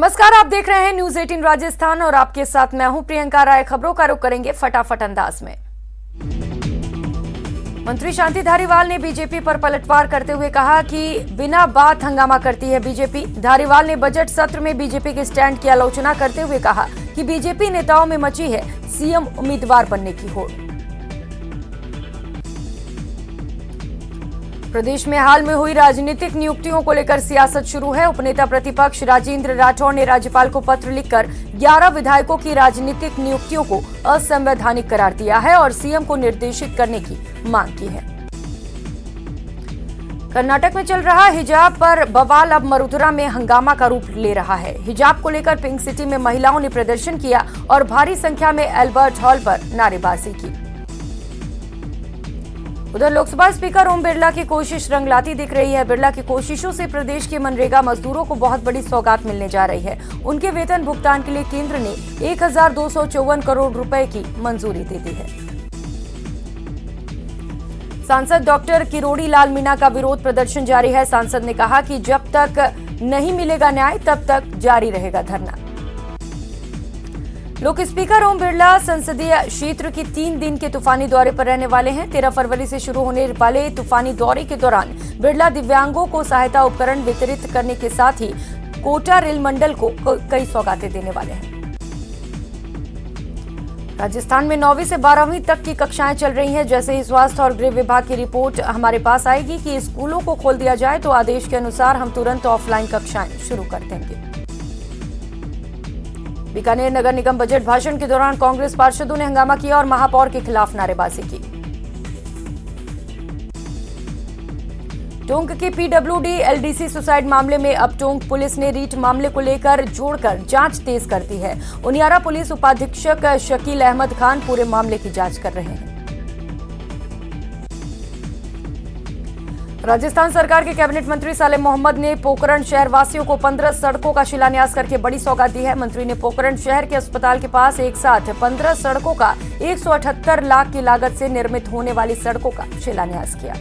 नमस्कार, आप देख रहे हैं न्यूज 18 राजस्थान और आपके साथ मैं हूं प्रियंका राय। खबरों का रुख करेंगे फटाफट अंदाज में। मंत्री शांति धारीवाल ने बीजेपी पर पलटवार करते हुए कहा कि बिना बात हंगामा करती है बीजेपी। धारीवाल ने बजट सत्र में बीजेपी के स्टैंड की आलोचना करते हुए कहा कि बीजेपी नेताओं में मची है सीएम उम्मीदवार बनने की होड़। प्रदेश में हाल में हुई राजनीतिक नियुक्तियों को लेकर सियासत शुरू है। उपनेता प्रतिपक्ष राजेंद्र राठौड़ ने राज्यपाल को पत्र लिखकर 11 विधायकों की राजनीतिक नियुक्तियों को असंवैधानिक करार दिया है और सीएम को निर्देशित करने की मांग की है। कर्नाटक में चल रहा हिजाब पर बवाल अब मरुधरा में हंगामा का रूप ले रहा है। हिजाब को लेकर पिंक सिटी में महिलाओं ने प्रदर्शन किया और भारी संख्या में एल्बर्ट हॉल पर नारेबाजी की। उधर लोकसभा स्पीकर ओम बिरला की कोशिश रंग लाती दिख रही है। बिरला की कोशिशों से प्रदेश के मनरेगा मजदूरों को बहुत बड़ी सौगात मिलने जा रही है। उनके वेतन भुगतान के लिए केंद्र ने 1254 करोड़ रुपए की मंजूरी दे दी है। सांसद डॉक्टर किरोड़ी लाल मीणा का विरोध प्रदर्शन जारी है। सांसद ने कहा कि जब तक नहीं मिलेगा न्याय तब तक जारी रहेगा धरना। लोक स्पीकर ओम बिरला संसदीय क्षेत्र की 3 दिन के तूफानी दौरे पर रहने वाले हैं। 13 फरवरी से शुरू होने वाले तूफानी दौरे के दौरान बिरला दिव्यांगों को सहायता उपकरण वितरित करने के साथ ही कोटा रेल मंडल को कई सौगातें देने वाले हैं। राजस्थान में 9वीं से 12वीं तक की कक्षाएं चल रही हैं। जैसे ही स्वास्थ्य और गृह विभाग की रिपोर्ट हमारे पास आएगी कि स्कूलों को खोल दिया जाए तो आदेश के अनुसार हम तुरंत ऑफलाइन कक्षाएं शुरू कर देंगे। बीकानेर नगर निगम बजट भाषण के दौरान कांग्रेस पार्षदों ने हंगामा किया और महापौर के खिलाफ नारेबाजी की। टोंक के पीडब्ल्यूडी एलडीसी सुसाइड मामले में अब टोंक पुलिस ने रीट मामले को लेकर जोड़कर जांच तेज कर दी है। उनियारा पुलिस उपाधीक्षक शकील अहमद खान पूरे मामले की जांच कर रहे हैं। राजस्थान सरकार के कैबिनेट मंत्री सालेह मोहम्मद ने पोखरण शहर वासियों को 15 सड़कों का शिलान्यास करके बड़ी सौगात दी है। मंत्री ने पोखरण शहर के अस्पताल के पास एक साथ 15 सड़कों का 178 लाख की लागत से निर्मित होने वाली सड़कों का शिलान्यास किया।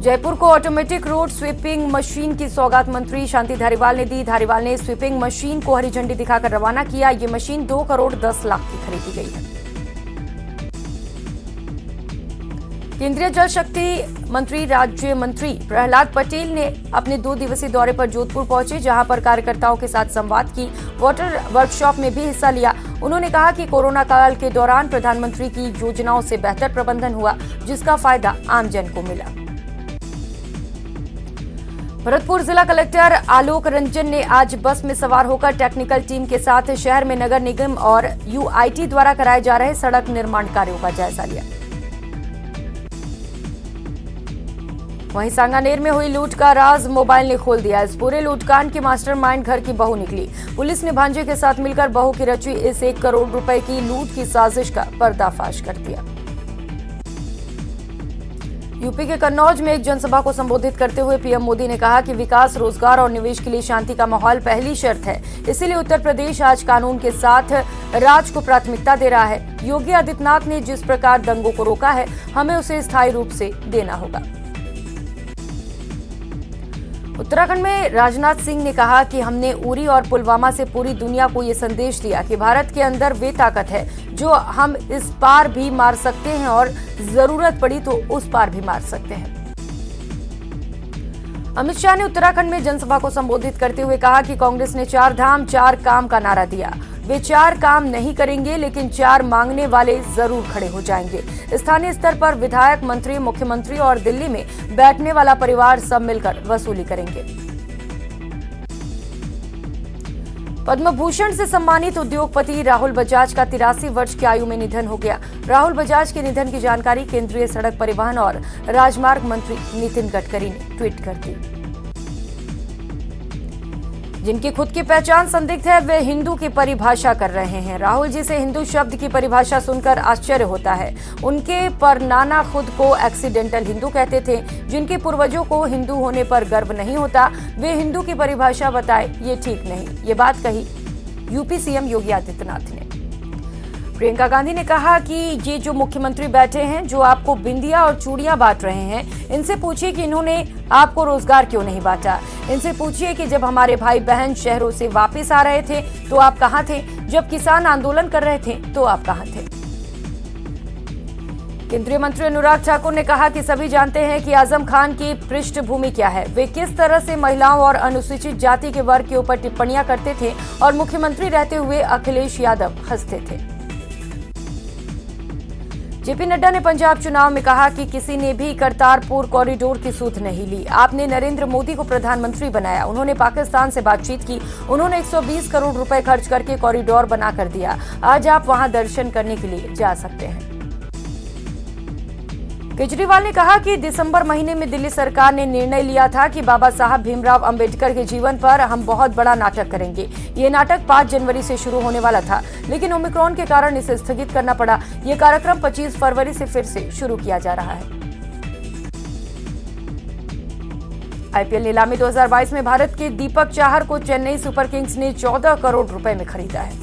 जयपुर को ऑटोमेटिक रोड स्वीपिंग मशीन की सौगात मंत्री शांति धारीवाल ने दी। धारीवाल ने स्वीपिंग मशीन को हरी झंडी दिखाकर रवाना किया। ये मशीन 2 करोड़ 10 लाख की खरीदी गई है। केंद्रीय जल शक्ति मंत्री राज्य मंत्री प्रहलाद पटेल ने अपने 2 दिवसीय दौरे पर जोधपुर पहुंचे, जहां पर कार्यकर्ताओं के साथ संवाद की। वाटर वर्कशॉप में भी हिस्सा लिया। उन्होंने कहा कि कोरोना काल के दौरान प्रधानमंत्री की योजनाओं से बेहतर प्रबंधन हुआ, जिसका फायदा आमजन को मिला। भरतपुर जिला कलेक्टर आलोक रंजन ने आज बस में सवार होकर टेक्निकल टीम के साथ शहर में नगर निगम और यूआईटी द्वारा कराए जा रहे सड़क निर्माण कार्यों का जायजा लिया। वहीं सांगानेर में हुई लूट का राज मोबाइल ने खोल दिया। इस पूरे लूटकांड की मास्टरमाइंड घर की बहू निकली। पुलिस ने भांजे के साथ मिलकर बहू की रची इस 1 करोड़ रुपए की लूट की साजिश का पर्दाफाश कर दिया। यूपी के कन्नौज में एक जनसभा को संबोधित करते हुए पीएम मोदी ने कहा कि विकास, रोजगार और निवेश के लिए शांति का माहौल पहली शर्त है। इसीलिए उत्तर प्रदेश आज कानून के साथ राज को प्राथमिकता दे रहा है। योगी आदित्यनाथ ने जिस प्रकार दंगों को रोका है, हमें उसे स्थायी रूप से देना होगा। उत्तराखंड में राजनाथ सिंह ने कहा कि हमने उरी और पुलवामा से पूरी दुनिया को ये संदेश दिया कि भारत के अंदर वे ताकत है जो हम इस पार भी मार सकते हैं और जरूरत पड़ी तो उस पार भी मार सकते हैं। अमित शाह ने उत्तराखंड में जनसभा को संबोधित करते हुए कहा कि कांग्रेस ने 4 धाम 4 काम का नारा दिया। वे 4 काम नहीं करेंगे, लेकिन 4 मांगने वाले जरूर खड़े हो जाएंगे। स्थानीय स्तर पर विधायक, मंत्री, मुख्यमंत्री और दिल्ली में बैठने वाला परिवार सब मिलकर वसूली करेंगे। पद्म भूषण से सम्मानित उद्योगपति राहुल बजाज का 83 वर्ष की आयु में निधन हो गया। राहुल बजाज के निधन की जानकारी केंद्रीय सड़क परिवहन और राजमार्ग मंत्री नितिन गडकरी ने ट्वीट कर दी। जिनकी खुद की पहचान संदिग्ध है, वे हिंदू की परिभाषा कर रहे हैं। राहुल जी से हिंदू शब्द की परिभाषा सुनकर आश्चर्य होता है। उनके परनाना खुद को एक्सीडेंटल हिंदू कहते थे। जिनके पूर्वजों को हिंदू होने पर गर्व नहीं होता, वे हिंदू की परिभाषा बताए, ये ठीक नहीं। ये बात कही यूपी सीएम योगी आदित्यनाथ ने। प्रियंका गांधी ने कहा कि ये जो मुख्यमंत्री बैठे हैं, जो आपको बिंदिया और चूड़ियां बांट रहे हैं, इनसे पूछिए कि इन्होंने आपको रोजगार क्यों नहीं बांटा। इनसे पूछिए कि जब हमारे भाई बहन शहरों से वापस आ रहे थे तो आप कहां थे, जब किसान आंदोलन कर रहे थे तो आप कहां थे। केंद्रीय मंत्री अनुराग ठाकुर ने कहा कि सभी जानते हैं कि आजम खान की पृष्ठभूमि क्या है, वे किस तरह से महिलाओं और अनुसूचित जाति के वर्ग के ऊपर टिप्पणियां करते थे और मुख्यमंत्री रहते हुए अखिलेश यादव हंसते थे। जेपी नड्डा ने पंजाब चुनाव में कहा कि किसी ने भी करतारपुर कॉरिडोर की सूध नहीं ली। आपने नरेंद्र मोदी को प्रधानमंत्री बनाया, उन्होंने पाकिस्तान से बातचीत की, उन्होंने 120 करोड़ रुपए खर्च करके कॉरिडोर बना कर दिया। आज आप वहां दर्शन करने के लिए जा सकते हैं। केजरीवाल ने कहा कि दिसंबर महीने में दिल्ली सरकार ने निर्णय लिया था कि बाबा साहब भीमराव अंबेडकर के जीवन पर हम बहुत बड़ा नाटक करेंगे। ये नाटक 5 जनवरी से शुरू होने वाला था, लेकिन ओमिक्रॉन के कारण इसे स्थगित करना पड़ा। ये कार्यक्रम 25 फरवरी से फिर से शुरू किया जा रहा है। आईपीएल नीलामी 2022 में भारत के दीपक चाहर को चेन्नई सुपर किंग्स ने 14 करोड़ रुपए में खरीदा है।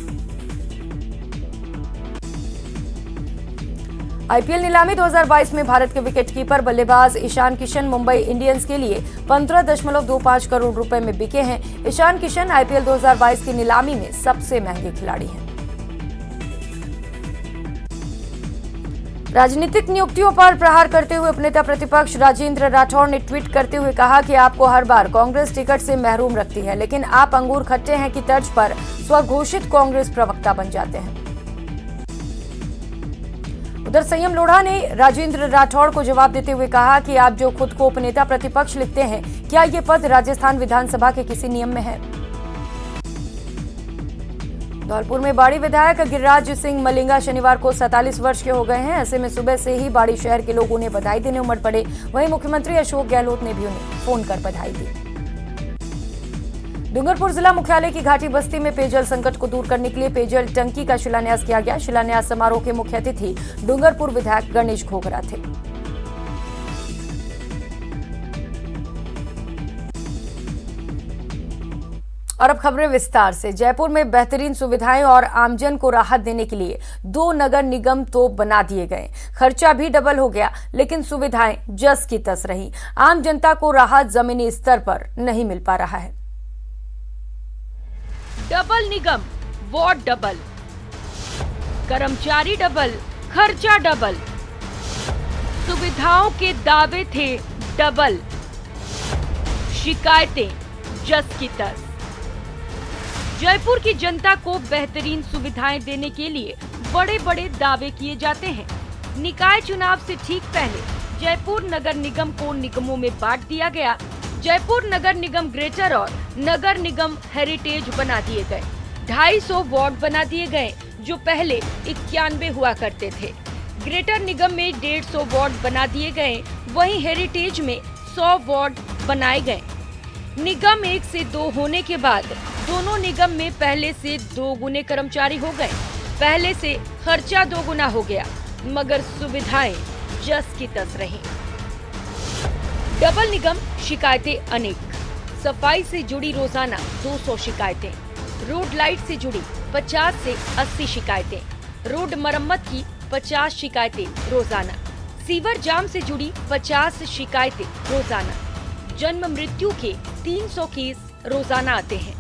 आईपीएल नीलामी 2022 में भारत के विकेटकीपर बल्लेबाज ईशान किशन मुंबई इंडियंस के लिए 15.25 करोड़ रुपए में बिके हैं। ईशान किशन आईपीएल 2022 की नीलामी में सबसे महंगे खिलाड़ी हैं। राजनीतिक नियुक्तियों पर प्रहार करते हुए उपनेता प्रतिपक्ष राजेंद्र राठौड़ ने ट्वीट करते हुए कहा कि आपको हर बार कांग्रेस टिकट से महरूम रखती है, लेकिन आप अंगूर खट्टे हैं की तर्ज पर स्वघोषित कांग्रेस प्रवक्ता बन जाते हैं। उधर संयम लोढ़ा ने राजेंद्र राठौड़ को जवाब देते हुए कहा कि आप जो खुद को उपनेता प्रतिपक्ष लिखते हैं, क्या ये पद राजस्थान विधानसभा के किसी नियम में है। धौलपुर में बाड़ी विधायक गिरिराज सिंह मलिंगा शनिवार को 47 वर्ष के हो गए हैं। ऐसे में सुबह से ही बाड़ी शहर के लोग उन्हें बधाई देने उमड़ पड़े। वहीं मुख्यमंत्री अशोक गहलोत ने भी उन्हें फोन कर बधाई दी। डूंगरपुर जिला मुख्यालय की घाटी बस्ती में पेयजल संकट को दूर करने के लिए पेयजल टंकी का शिलान्यास किया गया। शिलान्यास समारोह के मुख्य अतिथि डूंगरपुर विधायक गणेश घोगरा थे। और अब खबरें विस्तार से। जयपुर में बेहतरीन सुविधाएं और आमजन को राहत देने के लिए 2 नगर निगम तो बना दिए गए। खर्चा भी डबल हो गया, लेकिन सुविधाएं जस की तस रही। आम जनता को राहत जमीनी स्तर पर नहीं मिल पा रहा है। डबल निगम, वार्ड डबल, कर्मचारी डबल, खर्चा डबल, सुविधाओं के दावे थे डबल, शिकायतें जस की तस। जयपुर की जनता को बेहतरीन सुविधाएं देने के लिए बड़े बड़े दावे किए जाते हैं। निकाय चुनाव से ठीक पहले जयपुर नगर निगम को निगमों में बांट दिया गया। जयपुर नगर निगम ग्रेटर और नगर निगम हेरिटेज बना दिए गए। 250 वार्ड बना दिए गए, जो पहले 91 हुआ करते थे। ग्रेटर निगम में 150 वार्ड बना दिए गए, वहीं हेरिटेज में 100 वार्ड बनाए गए। निगम 1 से 2 होने के बाद दोनों निगम में पहले से 2 गुने कर्मचारी हो गए। पहले से खर्चा 2 गुना हो गया, मगर सुविधाएं जस की तस रही। डबल निगम, शिकायतें अनेक। सफाई से जुड़ी रोजाना 200 शिकायतें, रोड लाइट से जुड़ी 50 से 80 शिकायतें, रोड मरम्मत की 50 शिकायतें रोजाना, सीवर जाम से जुड़ी 50 शिकायतें रोजाना, जन्म मृत्यु के 300 केस रोजाना आते हैं।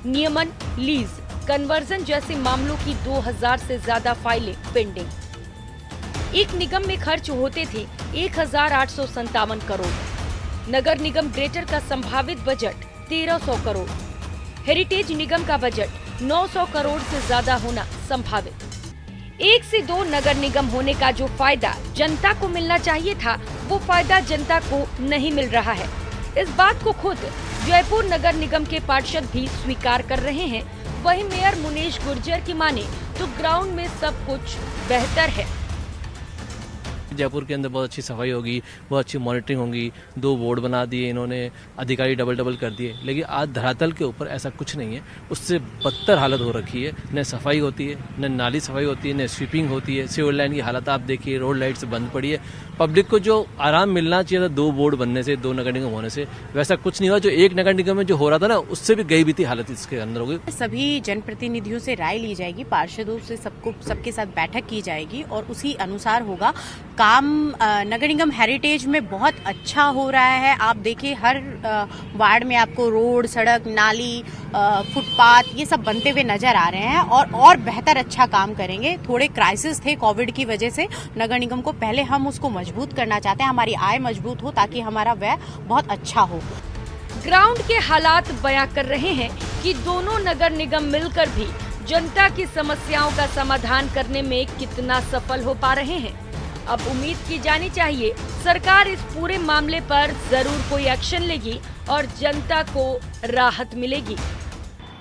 नियमन, लीज, कन्वर्जन जैसे मामलों की 2000 से ज्यादा फाइलें पेंडिंग। एक निगम में खर्च होते थे 1857 करोड़। नगर निगम ग्रेटर का संभावित बजट 1300 करोड़। हेरिटेज निगम का बजट 900 करोड़ से ज्यादा होना संभावित। 1 से 2 नगर निगम होने का जो फायदा जनता को मिलना चाहिए था, वो फायदा जनता को नहीं मिल रहा है। इस बात को खुद जयपुर नगर निगम के पार्षद भी स्वीकार कर रहे हैं। वहीं मेयर मुनीश गुर्जर की माने तो ग्राउंड में सब कुछ बेहतर है। जयपुर के अंदर बहुत अच्छी सफाई होगी, बहुत अच्छी मॉनिटरिंग होगी, 2 बोर्ड बना दिए इन्होंने, अधिकारी डबल कर दिए, लेकिन आज धरातल के ऊपर ऐसा कुछ नहीं है। उससे बदतर हालत हो रखी है। न सफाई होती है, न नाली सफाई होती है, न स्वीपिंग होती है। सिविल लाइन की हालत आप देखिए, रोड लाइट से बंद पड़ी है। पब्लिक को जो आराम मिलना चाहिए था 2 बोर्ड बनने से, 2 नगर निगम होने से, वैसा कुछ नहीं हुआ। जो एक नगर निगम में जो हो रहा था ना, उससे भी गई बीती हालत इसके अंदर हो गई। सभी जनप्रतिनिधियों से राय ली जाएगी, पार्षदों से सबके साथ बैठक की जाएगी और उसी अनुसार होगा काम। नगर निगम हेरिटेज में बहुत अच्छा हो रहा है। आप देखिए हर वार्ड में आपको रोड, सड़क, नाली, फुटपाथ ये सब बनते हुए नजर आ रहे हैं और बेहतर अच्छा काम करेंगे। थोड़े क्राइसिस थे कोविड की वजह से नगर निगम को, पहले हम उसको मजबूत करना चाहते हैं, हमारी आय मजबूत हो ताकि हमारा व्यय बहुत अच्छा हो। ग्राउंड के हालात बयां कर रहे हैं कि दोनों नगर निगम मिलकर भी जनता की समस्याओं का समाधान करने में कितना सफल हो पा रहे हैं। अब उम्मीद की जानी चाहिए सरकार इस पूरे मामले पर जरूर कोई एक्शन लेगी और जनता को राहत मिलेगी।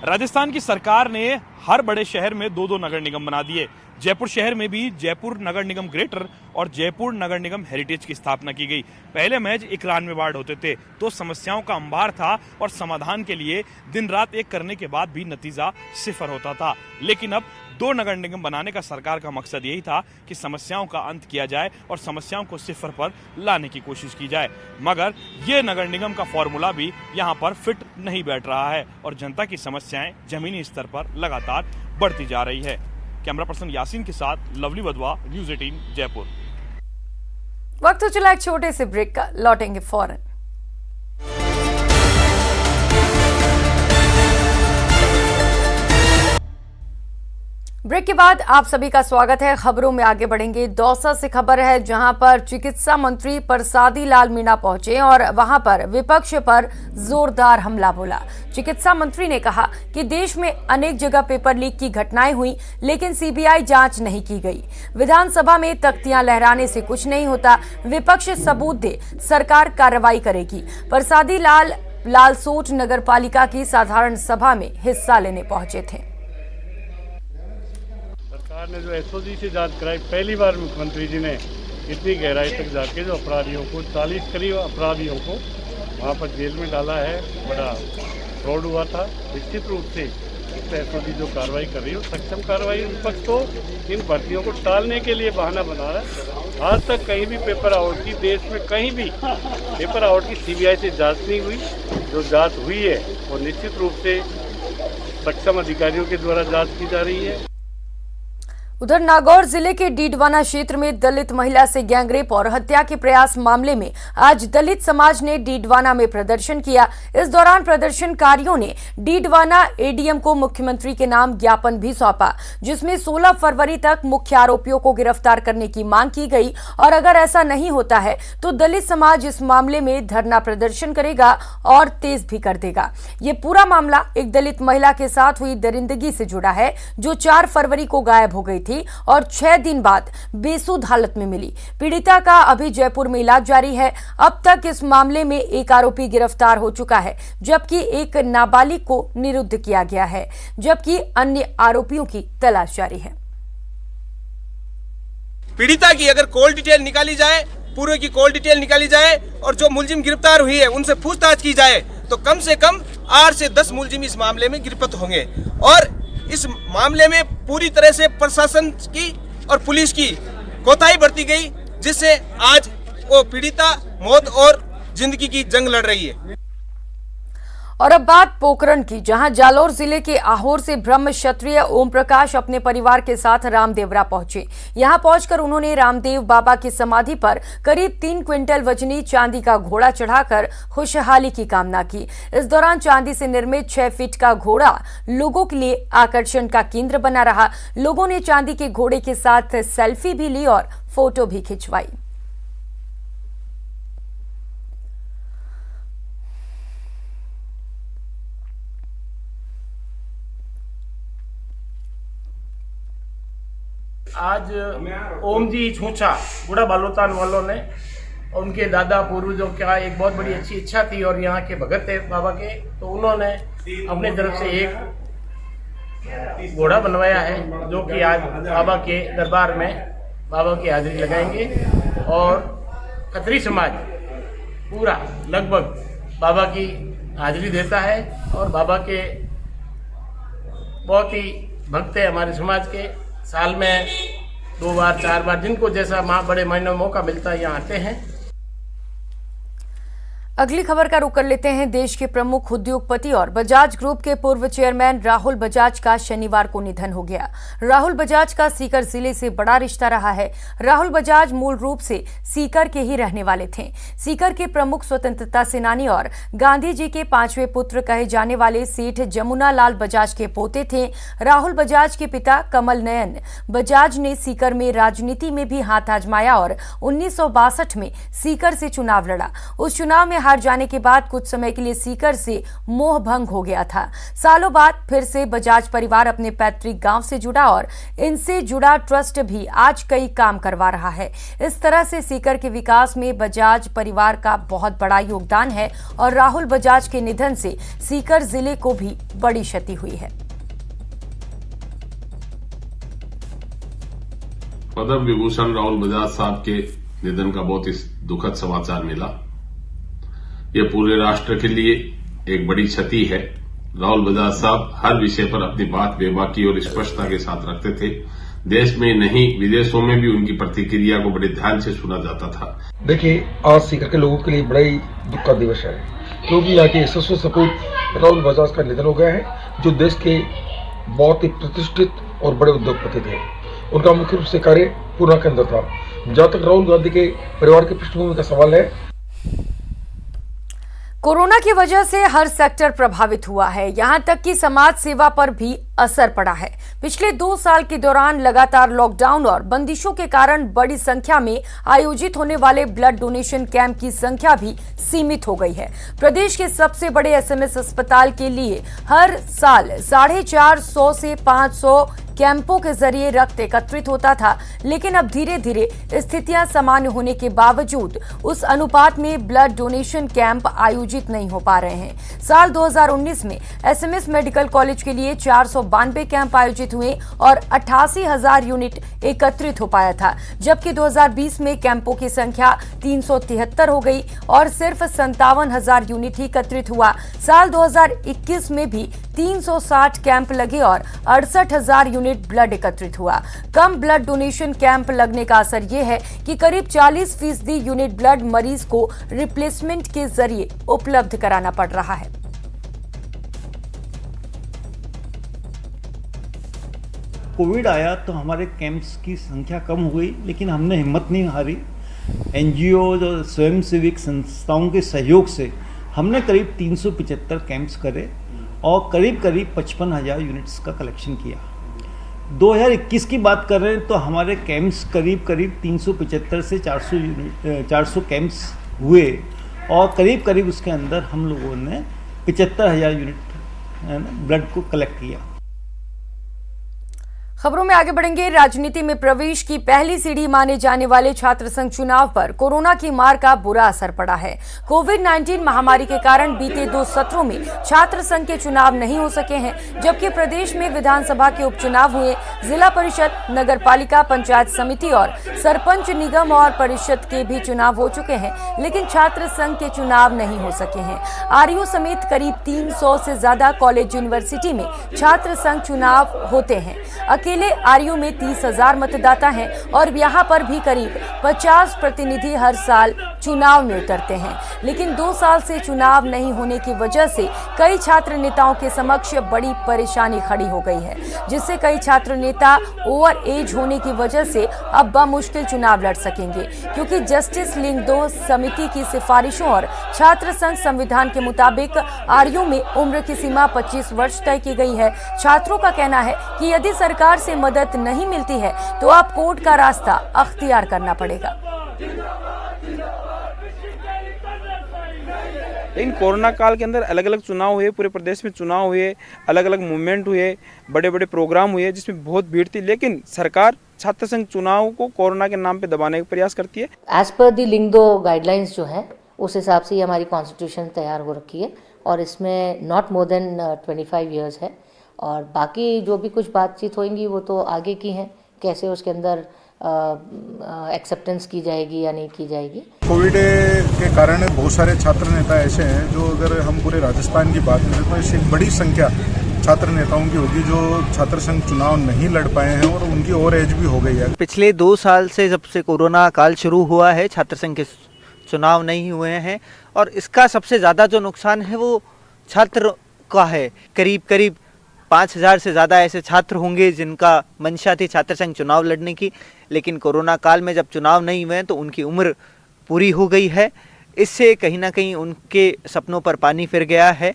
राजस्थान की सरकार ने हर बड़े शहर में 2-2 नगर निगम बना दिए। जयपुर शहर में भी जयपुर नगर निगम ग्रेटर और जयपुर नगर निगम हेरिटेज की स्थापना की गई। पहले महज 91 वार्ड होते थे तो समस्याओं का अंबार था और समाधान के लिए दिन रात एक करने के बाद भी नतीजा 0 होता था। लेकिन अब 2 नगर निगम बनाने का सरकार का मकसद यही था कि समस्याओं का अंत किया जाए और समस्याओं को 0 पर लाने की कोशिश की जाए। मगर ये नगर निगम का फॉर्मूला भी यहाँ पर फिट नहीं बैठ रहा है और जनता की समस्याएं जमीनी स्तर पर लगातार बढ़ती जा रही है। कैमरा पर्सन यासीन के साथ लवली वधवा, न्यूज़ 18 जयपुर। वक्त हो चला एक छोटे से ब्रेक का, लौटेंगे फौरन। ब्रेक के बाद आप सभी का स्वागत है। खबरों में आगे बढ़ेंगे। दौसा से खबर है जहां पर चिकित्सा मंत्री परसादी लाल मीणा पहुंचे और वहां पर विपक्ष पर जोरदार हमला बोला। चिकित्सा मंत्री ने कहा कि देश में अनेक जगह पेपर लीक की घटनाएं हुई लेकिन सीबीआई जांच नहीं की गई। विधानसभा में तख्तियां लहराने से कुछ नहीं होता, विपक्ष सबूत दे, सरकार कार्रवाई करेगी। परसादी लाल लालसोट नगर पालिका की साधारण सभा में हिस्सा लेने पहुंचे थे। सरकार ने जो एसओजी से जांच कराई, पहली बार मुख्यमंत्री जी ने इतनी गहराई तक जाके जो अपराधियों को 40 करीब अपराधियों को वहाँ पर जेल में डाला है। बड़ा फ्रॉड हुआ था। निश्चित रूप से एसओजी जो कार्रवाई कर रही है सक्षम कार्रवाई। विपक्ष तो इन भर्तियों को टालने के लिए बहाना बना रहा है। आज तक कहीं भी पेपर आउट की, देश में कहीं भी पेपर आउट की सीबीआई से जाँच नहीं हुई। जो जाँच हुई है वो निश्चित रूप से सक्षम अधिकारियों के द्वारा जाँच की जा रही है। उधर नागौर जिले के डीडवाना क्षेत्र में दलित महिला से गैंगरेप और हत्या के प्रयास मामले में आज दलित समाज ने डीडवाना में प्रदर्शन किया। इस दौरान प्रदर्शनकारियों ने डीडवाना एडीएम को मुख्यमंत्री के नाम ज्ञापन भी सौंपा, जिसमें 16 फरवरी तक मुख्य आरोपियों को गिरफ्तार करने की मांग की गई और अगर ऐसा नहीं होता है तो दलित समाज इस मामले में धरना प्रदर्शन करेगा और तेज भी कर देगा। ये पूरा मामला एक दलित महिला के साथ हुई दरिंदगी से जुड़ा है जो 4 फरवरी को गायब हो गई थी और 6 दिन बाद बेसुध हालत में मिली। पीड़िता का अभी जयपुर में इलाज जारी है। अब तक इस मामले में एक आरोपी गिरफ्तार हो चुका है जबकि एक नाबालिग को निरुद्ध किया गया है, जबकि अन्य आरोपियों की तलाश जारी है। पीड़िता की अगर कॉल डिटेल निकाली जाए, पूरे की कॉल डिटेल निकाली जाए और जो मुलजिम गिरफ्तार हुई है उनसे पूछताछ की जाए तो कम से कम 8 से 10 मुलजिम इस मामले में गिरफ्तार होंगे। और इस मामले में पूरी तरह से प्रशासन की और पुलिस की कोताही बरती गई, जिससे आज वो पीड़िता मौत और जिंदगी की जंग लड़ रही है। और अब बात पोखरण की, जहां जालौर जिले के आहोर से ब्रह्म क्षत्रिय ओम प्रकाश अपने परिवार के साथ रामदेवरा पहुंचे। यहां पहुंचकर उन्होंने रामदेव बाबा की समाधि पर करीब 3 क्विंटल वजनी चांदी का घोड़ा चढ़ाकर खुशहाली की कामना की। इस दौरान चांदी से निर्मित 6 फीट का घोड़ा लोगों के लिए आकर्षण का केंद्र बना रहा। लोगों ने चांदी के घोड़े के साथ सेल्फी भी ली और फोटो भी खिंचवाई। आज ओम जी छूछा बूढ़ा बालोतान वालों ने और उनके दादा पूर्वजों का एक बहुत बड़ी अच्छी इच्छा थी और यहाँ के भगत थे बाबा के, तो उन्होंने अपनी तरफ से एक घोड़ा बनवाया है जो कि आज बाबा के दरबार में बाबा की हाजिरी लगाएंगे और खत्री समाज पूरा लगभग बाबा की हाजिरी देता है और बाबा के बहुत ही भक्त है हमारे समाज के। साल में 2 बार 4 बार जिनको जैसा बड़े महीनों में मौका मिलता है यहाँ आते हैं। अगली खबर का रुख कर लेते हैं। देश के प्रमुख उद्योगपति और बजाज ग्रुप के पूर्व चेयरमैन राहुल बजाज का शनिवार को निधन हो गया। राहुल बजाज का सीकर जिले से बड़ा रिश्ता रहा है। राहुल बजाज मूल रूप से सीकर के ही रहने वाले थे। सीकर के प्रमुख स्वतंत्रता सेनानी और गांधी जी के 5वें पुत्र कहे जाने वाले सेठ जमुना लाल बजाज के पोते थे। राहुल बजाज के पिता कमल नयन बजाज ने सीकर में राजनीति में भी हाथ आजमाया और 1962 में सीकर से चुनाव लड़ा। उस चुनाव में हार जाने के बाद कुछ समय के लिए सीकर से मोह भंग हो गया था। सालों बाद फिर से बजाज परिवार अपने पैतृक गांव से जुड़ा और इनसे जुड़ा ट्रस्ट भी आज कई काम करवा रहा है। इस तरह से सीकर के विकास में बजाज परिवार का बहुत बड़ा योगदान है और राहुल बजाज के निधन से सीकर जिले को भी बड़ी क्षति हुई है। पद्म विभूषण राहुल बजाज साहब के निधन का बहुत ही दुखद समाचार मिला। यह पूरे राष्ट्र के लिए एक बड़ी क्षति है। राहुल बजाज साहब हर विषय पर अपनी बात बेबाकी और स्पष्टता के साथ रखते थे। देश में नहीं विदेशों में भी उनकी प्रतिक्रिया को बड़े ध्यान से सुना जाता था। देखिए, आज सीकर के लोगों के लिए बड़ा ही दुख का दिवस है, क्योंकि यहाँ के यशस्वी सपूत राहुल बजाज का निधन हो गया है, जो देश के बहुत ही प्रतिष्ठित और बड़े उद्योगपति थे। उनका मुख्य रूप से कार्य पूर्णा के अंदर था। जहां तक राहुल गांधी के परिवार की पृष्ठभूमि का सवाल है, कोरोना की वजह से हर सेक्टर प्रभावित हुआ है, यहां तक कि समाज सेवा पर भी असर पड़ा है। पिछले 2 साल के दौरान लगातार लॉकडाउन और बंदिशों के कारण बड़ी संख्या में आयोजित होने वाले ब्लड डोनेशन कैंप की संख्या भी सीमित हो गई है। प्रदेश के सबसे बड़े एसएमएस अस्पताल के लिए हर साल 450 से 500 कैंपों के जरिए रक्त एकत्रित होता था, लेकिन अब धीरे धीरे स्थितियां सामान्य होने के बावजूद उस अनुपात में ब्लड डोनेशन कैंप आयोजित नहीं हो पा रहे हैं। साल 2019 में एसएमएस मेडिकल कॉलेज के लिए 492 कैंप आयोजित हुए और 88,000 यूनिट एकत्रित हो पाया था, जबकि 2020 में कैंपों की संख्या 373 हो गई और सिर्फ 57,000 यूनिट ही एकत्रित हुआ। साल 2021 में भी 360 कैंप लगे और 68,000 यूनिट ब्लड एकत्रित हुआ। कम ब्लड डोनेशन कैंप लगने का असर यह है कि करीब 40% यूनिट ब्लड मरीज को रिप्लेसमेंट के जरिए उपलब्ध कराना पड़ रहा है। कोविड आया तो हमारे कैंप्स की संख्या कम हो गई, लेकिन हमने हिम्मत नहीं हारी। एनजीओ और स्वयंसेवी संस्थाओं के सहयोग से हमने करीब 375 कैंप्स करे और करीब 55,000 यूनिट्स का कलेक्शन किया। 2021 की बात कर रहे हैं तो हमारे कैंप्स करीब 375 से 400 कैंप्स हुए और करीब उसके अंदर हम लोगों ने 75,000 यूनिट ब्लड को कलेक्ट किया। खबरों में आगे बढ़ेंगे। राजनीति में प्रवेश की पहली सीढ़ी माने जाने वाले छात्र संघ चुनाव पर कोरोना की मार का बुरा असर पड़ा है। कोविड-19 महामारी के कारण बीते 2 सत्रों में छात्र संघ के चुनाव नहीं हो सके हैं, जबकि प्रदेश में विधानसभा के उपचुनाव हुए, जिला परिषद, नगरपालिका, पंचायत समिति और सरपंच, निगम और परिषद के भी चुनाव हो चुके हैं, लेकिन छात्र संघ के चुनाव नहीं हो सके हैं। आरयू समेत करीब 300 से ज्यादा कॉलेज, यूनिवर्सिटी में छात्र संघ चुनाव होते हैं। अकेले आरयू में 30,000 मतदाता हैं और यहाँ पर भी करीब 50 प्रतिनिधि हर साल चुनाव में उतरते हैं, लेकिन 2 साल से चुनाव नहीं होने की वजह से कई छात्र नेताओं के समक्ष बड़ी परेशानी खड़ी हो गई है, जिससे कई छात्र नेता ओवर एज होने की वजह से अब बमुश्किल चुनाव लड़ सकेंगे, क्योंकि जस्टिस लिंगदो समिति की सिफारिशों और छात्र संघ संविधान के मुताबिक आरयू में उम्र की सीमा 25 वर्ष तय की गई है। छात्रों का कहना है कि यदि सरकार से मदद नहीं मिलती है तो आप कोर्ट का रास्ता अख्तियार करना पड़ेगा। लेकिन कोरोना काल के अंदर अलग अलग चुनाव हुए, पूरे प्रदेश में चुनाव हुए, अलग अलग मूवमेंट हुए, बड़े बड़े प्रोग्राम हुए जिसमें बहुत भीड़ थी, लेकिन सरकार छात्र संघ चुनाव को कोरोना के नाम पे दबाने का प्रयास करती है। एज पर दी लिंगदो गाइडलाइंस जो है उस हिसाब से हमारी कॉन्स्टिट्यूशन तैयार हो रखी है और इसमें नॉट मोर देन 25 ईयर्स है और बाकी जो भी कुछ बातचीत होंगी वो तो आगे की हैं, कैसे उसके अंदर एक्सेप्टेंस की जाएगी या नहीं की जाएगी। कोविड के कारण बहुत सारे छात्र नेता ऐसे हैं जो, अगर हम पूरे राजस्थान की बात करें तो ऐसी बड़ी संख्या छात्र नेताओं की होगी जो छात्र संघ चुनाव नहीं लड़ पाए हैं और उनकी और एज भी हो गई है। पिछले 2 साल से जब से कोरोना काल शुरू हुआ है, छात्र संघ के चुनाव नहीं हुए हैं और इसका सबसे ज़्यादा जो नुकसान है वो छात्र का है। करीब करीब 5000 से ज़्यादा ऐसे छात्र होंगे जिनका मंशा थी छात्र संघ चुनाव लड़ने की, लेकिन कोरोना काल में जब चुनाव नहीं हुए तो उनकी उम्र पूरी हो गई है। इससे कहीं ना कहीं उनके सपनों पर पानी फिर गया है।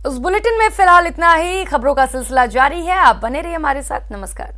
उस बुलेटिन में फिलहाल इतना ही। खबरों का सिलसिला जारी है, आप बने रहिए हमारे साथ। नमस्कार।